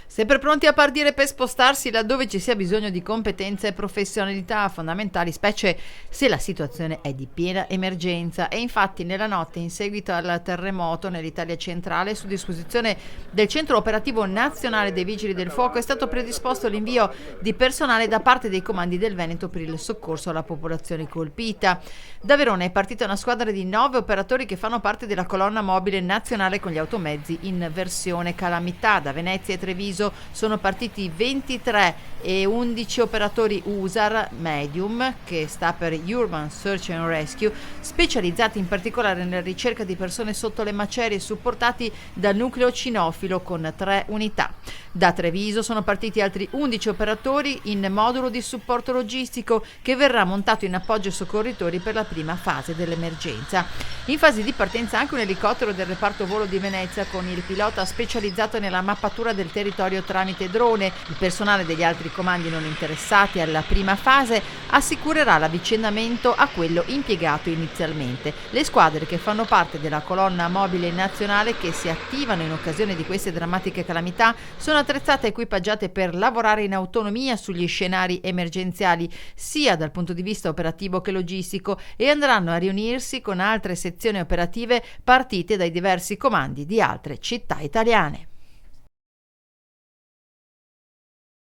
Sempre pronti a partire per spostarsi laddove ci sia bisogno di competenze e professionalità fondamentali, specie se la situazione è di piena emergenza. E infatti nella notte, in seguito al terremoto nell'Italia centrale, su disposizione del Centro Operativo Nazionale dei Vigili del Fuoco, è stato predisposto l'invio di personale da parte dei comandi del Veneto per il soccorso alla popolazione colpita. Da Verona è partita una squadra di 9 operatori che fanno parte della colonna mobile nazionale con gli automezzi in versione calamità. Da Venezia e Treviso sono partiti 23 e 11 operatori USAR Medium, che sta per Urban Search and Rescue, specializzati in particolare nella ricerca di persone sotto le macerie, supportati dal nucleo cinofilo con 3 unità. Da Treviso sono partiti altri 11 operatori in modulo di supporto logistico che verrà montato in appoggio ai soccorritori per la prima fase dell'emergenza. In fase di partenza anche un elicottero del reparto volo di Venezia con il pilota specializzato nella mappatura del territorio tramite drone. Il personale degli altri comandi non interessati alla prima fase assicurerà l'avvicendamento a quello impiegato inizialmente. Le squadre che fanno parte della colonna mobile nazionale, che si attivano in occasione di queste drammatiche calamità, sono attrezzate e equipaggiate per lavorare in autonomia sugli scenari emergenziali, sia dal punto di vista operativo che logistico, e andranno a riunirsi con altre sezioni operative partite dai diversi comandi di altre città italiane.